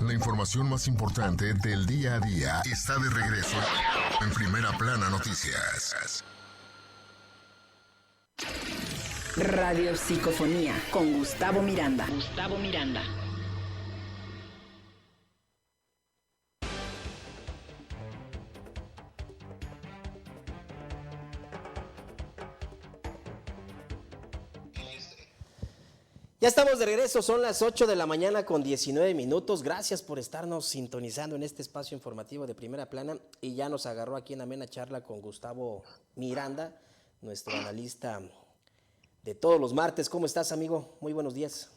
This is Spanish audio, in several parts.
La información más importante del día a día está de regreso en Primera Plana Noticias. Radio Psicofonía con Gustavo Miranda. Ya estamos de regreso, son las 8 de la mañana con 19 minutos. Gracias por estarnos sintonizando en este espacio informativo de Primera Plana. Y ya nos agarró aquí en amena charla con Gustavo Miranda, nuestro analista de todos los martes. ¿Cómo estás, amigo? Muy buenos días.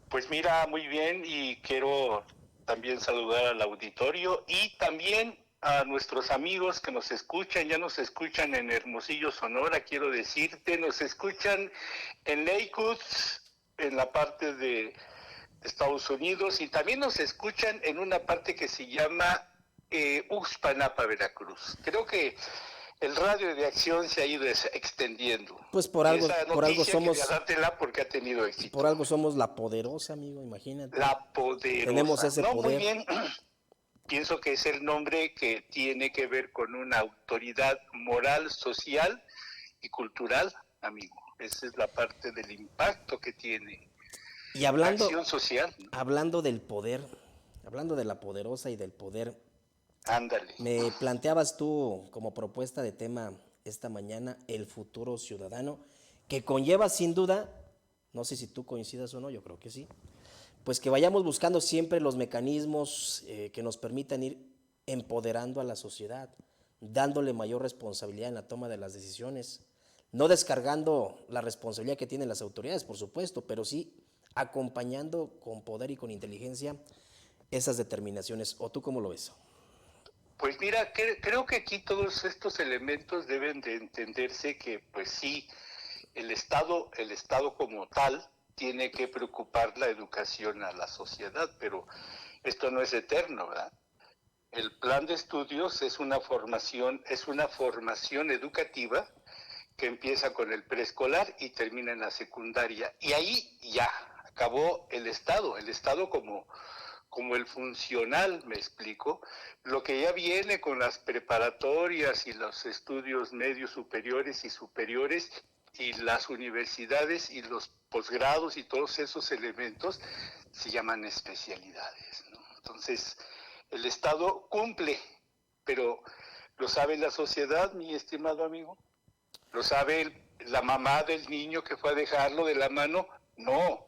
Pues mira, muy bien, y quiero también saludar al auditorio y también a nuestros amigos que nos escuchan. Ya nos escuchan en Hermosillo, Sonora, quiero decirte, nos escuchan en Lakewood, en la parte de Estados Unidos, y también nos escuchan en una parte que se llama Uxpanapa, Veracruz. Creo que el radio de acción se ha ido extendiendo. Pues por algo somos, quería dártela porque ha tenido éxito. Por algo somos la poderosa, amigo, imagínate. La poderosa. Tenemos ese poder. Muy bien. Pienso que es el nombre que tiene que ver con una autoridad moral, social y cultural, amigo. Esa es la parte del impacto que tiene y hablando, la acción social. Hablando del poder, hablando de la poderosa y del poder, ándale. Me planteabas tú como propuesta de tema esta mañana el futuro ciudadano, que conlleva sin duda, no sé si tú coincidas o no, yo creo que sí, pues que vayamos buscando siempre los mecanismos que nos permitan ir empoderando a la sociedad, dándole mayor responsabilidad en la toma de las decisiones, no descargando la responsabilidad que tienen las autoridades, por supuesto, pero sí acompañando con poder y con inteligencia esas determinaciones. ¿O tú cómo lo ves? Pues mira, creo que aquí todos estos elementos deben de entenderse que, pues sí, el Estado como tal tiene que preocupar la educación a la sociedad, pero esto no es eterno, ¿verdad? El plan de estudios es una formación educativa que empieza con el preescolar y termina en la secundaria. Y ahí ya acabó el Estado como el funcional, me explico. Lo que ya viene con las preparatorias y los estudios medios superiores y las universidades y los posgrados y todos esos elementos se llaman especialidades, ¿no? Entonces, el Estado cumple, pero ¿lo sabe la sociedad, mi estimado amigo? ¿Lo sabe la mamá del niño que fue a dejarlo de la mano? No.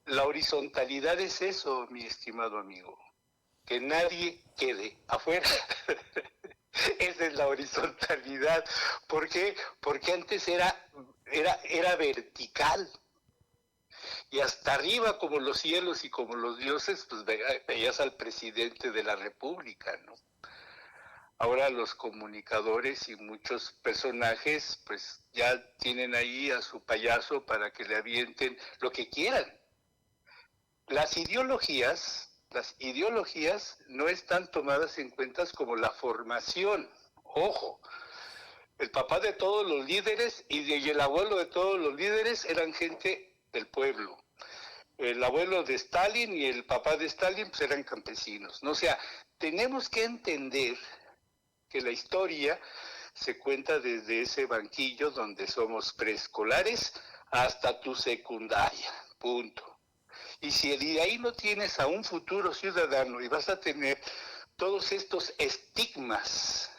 La horizontalidad es eso, mi estimado amigo. Que nadie quede afuera. Esa es la horizontalidad. ¿Por qué? Porque antes era vertical. Y hasta arriba, como los cielos y como los dioses, pues veías al presidente de la República, ¿no? Ahora los comunicadores y muchos personajes pues ya tienen ahí a su payaso para que le avienten lo que quieran. Las ideologías no están tomadas en cuenta como la formación. Ojo, el papá de todos los líderes y el abuelo de todos los líderes eran gente del pueblo. El abuelo de Stalin y el papá de Stalin pues eran campesinos, ¿no? O sea, tenemos que entender que la historia se cuenta desde ese banquillo donde somos preescolares hasta tu secundaria, punto. Y si de ahí no tienes a un futuro ciudadano y vas a tener todos estos estigmas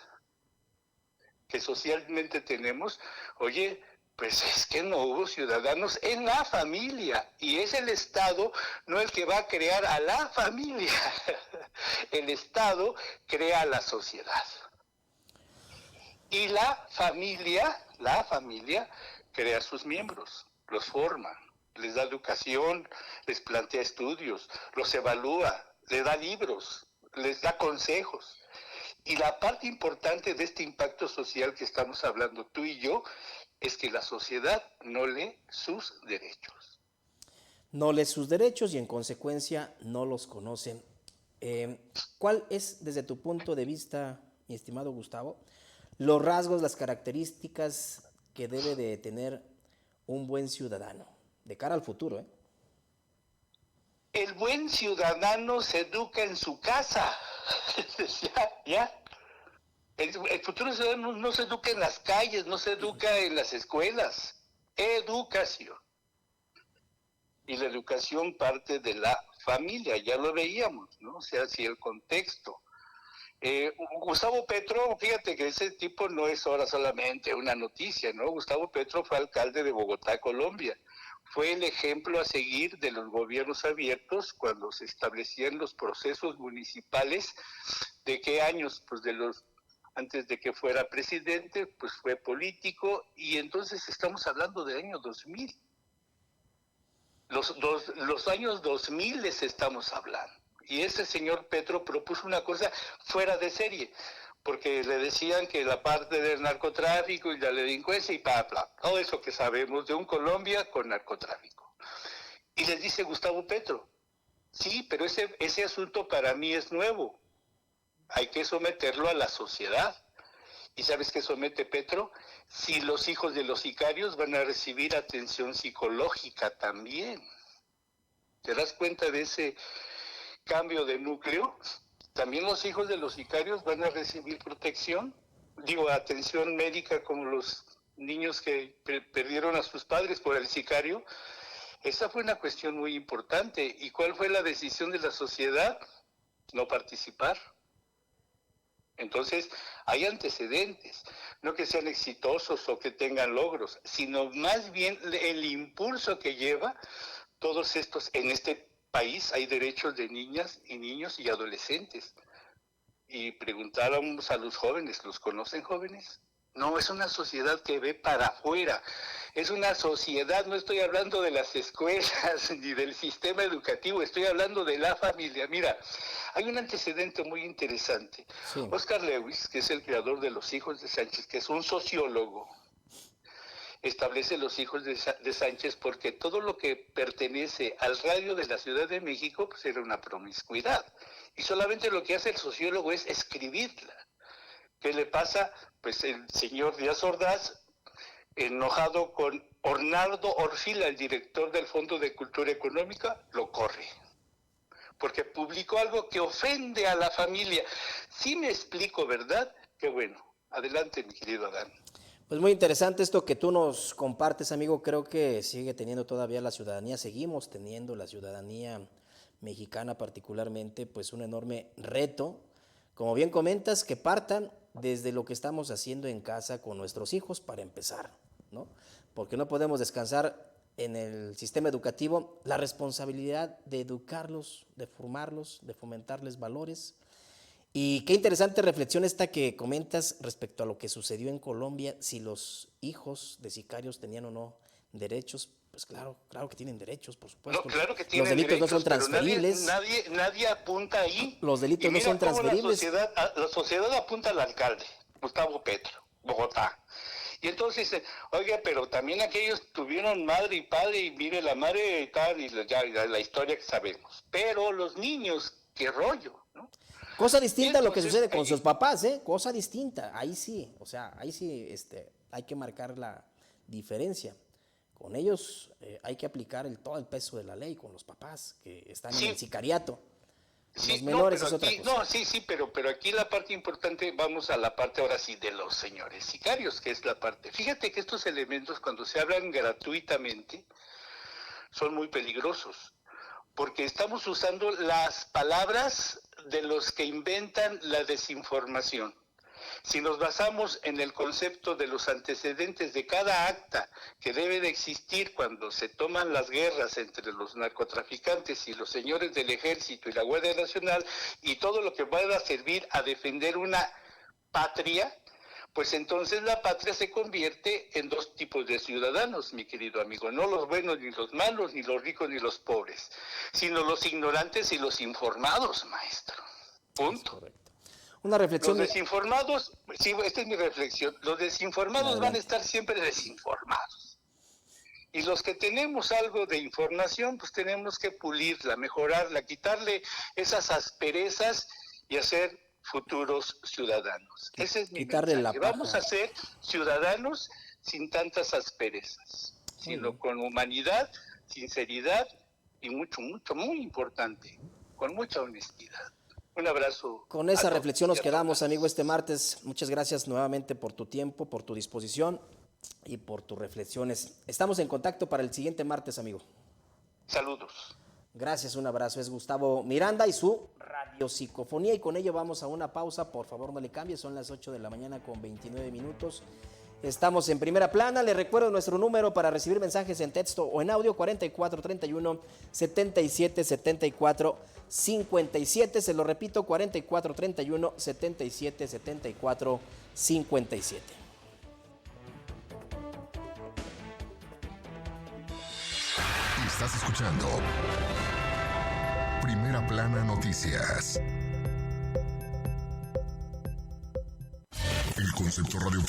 que socialmente tenemos, oye, pues es que no hubo ciudadanos en la familia, y es el Estado no el que va a crear a la familia, el Estado crea a la sociedad. Y la familia crea a sus miembros, los forma, les da educación, les plantea estudios, los evalúa, les da libros, les da consejos. Y la parte importante de este impacto social que estamos hablando tú y yo es que la sociedad no lee sus derechos. No lee sus derechos y en consecuencia no los conoce. ¿Cuál es, desde tu punto de vista, mi estimado Gustavo, los rasgos, las características que debe de tener un buen ciudadano de cara al futuro? el buen ciudadano se educa en su casa. ya. El futuro ciudadano no se educa en las calles, no se educa en las escuelas. Educación. Y la educación parte de la familia, ya lo veíamos, ¿no? O sea, si el contexto. Gustavo Petro, fíjate que ese tipo no es ahora solamente una noticia, ¿no? Gustavo Petro fue alcalde de Bogotá, Colombia. Fue el ejemplo a seguir de los gobiernos abiertos cuando se establecían los procesos municipales. ¿De qué años? Pues antes de que fuera presidente, pues fue político, y entonces estamos hablando del año 2000. Los años 2000 les estamos hablando. Y ese señor Petro propuso una cosa fuera de serie, porque le decían que la parte del narcotráfico y la delincuencia y bla, todo eso que sabemos de un Colombia con narcotráfico. Y les dice Gustavo Petro, sí, pero ese asunto para mí es nuevo, hay que someterlo a la sociedad. ¿Y sabes qué somete Petro? Si los hijos de los sicarios van a recibir atención psicológica también. ¿Te das cuenta de ese cambio de núcleo? También los hijos de los sicarios van a recibir protección, atención médica, como los niños que perdieron a sus padres por el sicario. Esa fue una cuestión muy importante. ¿Y cuál fue la decisión de la sociedad? No participar. Entonces, hay antecedentes, no que sean exitosos o que tengan logros, sino más bien el impulso que lleva todos estos. En este país hay derechos de niñas y niños y adolescentes. Y preguntáramos a los jóvenes, ¿los conocen, jóvenes? No, es una sociedad que ve para afuera. Es una sociedad, no estoy hablando de las escuelas ni del sistema educativo, estoy hablando de la familia. Mira, hay un antecedente muy interesante. Sí. Oscar Lewis, que es el creador de Los Hijos de Sánchez, que es un sociólogo, establece Los Hijos de Sánchez porque todo lo que pertenece al radio de la Ciudad de México pues era una promiscuidad. Y solamente lo que hace el sociólogo es escribirla. ¿Qué le pasa? Pues el señor Díaz Ordaz, enojado con Ornaldo Orfila, el director del Fondo de Cultura Económica, lo corre. Porque publicó algo que ofende a la familia. Sí me explico, ¿verdad? Qué bueno. Adelante, mi querido Adán. Pues muy interesante esto que tú nos compartes, amigo. Creo que sigue teniendo todavía la ciudadanía, seguimos teniendo la ciudadanía mexicana particularmente, pues un enorme reto. Como bien comentas, que partan desde lo que estamos haciendo en casa con nuestros hijos para empezar, ¿no? Porque no podemos descansar en el sistema educativo la responsabilidad de educarlos, de formarlos, de fomentarles valores. Y qué interesante reflexión esta que comentas respecto a lo que sucedió en Colombia, si los hijos de sicarios tenían o no derechos. Pues claro que tienen derechos, por supuesto. No, claro que tienen los delitos derechos, no son transferibles. Nadie apunta ahí. Los delitos no son transferibles. La sociedad apunta al alcalde, Gustavo Petro, Bogotá. Y entonces dicen, oiga, pero también aquellos tuvieron madre y padre, y mire la madre y tal, y la historia que sabemos. Pero los niños, qué rollo, ¿no? Cosa distinta a lo que sucede con sus papás, ¿eh? Cosa distinta. Ahí sí, hay que marcar la diferencia. Con ellos hay que aplicar todo el peso de la ley, con los papás que están en el sicariato. Sí, los menores es otra cosa. Pero aquí la parte importante, vamos a la parte ahora sí de los señores sicarios, que es la parte. Fíjate que estos elementos, cuando se hablan gratuitamente, son muy peligrosos, porque estamos usando las palabras de los que inventan la desinformación. Si nos basamos en el concepto de los antecedentes de cada acta que debe de existir cuando se toman las guerras entre los narcotraficantes y los señores del ejército y la Guardia Nacional y todo lo que vaya a servir a defender una patria, pues entonces la patria se convierte en dos tipos de ciudadanos, mi querido amigo, no los buenos ni los malos, ni los ricos ni los pobres, sino los ignorantes y los informados, maestro. Punto. Una reflexión. Los desinformados, sí, esta es mi reflexión, los desinformados van a estar siempre desinformados. Y los que tenemos algo de información, pues tenemos que pulirla, mejorarla, quitarle esas asperezas y hacer futuros ciudadanos. Ese es mi mensaje. Vamos a ser ciudadanos sin tantas asperezas, sino con humanidad, sinceridad y mucho, muy importante, con mucha honestidad. Un abrazo. Con esa a todos reflexión nos y a quedamos, todas. amigo, este martes. Muchas gracias nuevamente por tu tiempo, por tu disposición y por tus reflexiones. Estamos en contacto para el siguiente martes, amigo. Saludos. Gracias, un abrazo. Es Gustavo Miranda y su radiopsicofonía. Y con ello vamos a una pausa. Por favor, no le cambie. Son las 8 de la mañana con 29 minutos. Estamos en Primera Plana. Les recuerdo nuestro número para recibir mensajes en texto o en audio: 4431 77 74 57. Se lo repito: 4431 77 74 57. Estás escuchando Primera Plana Noticias. El concepto radio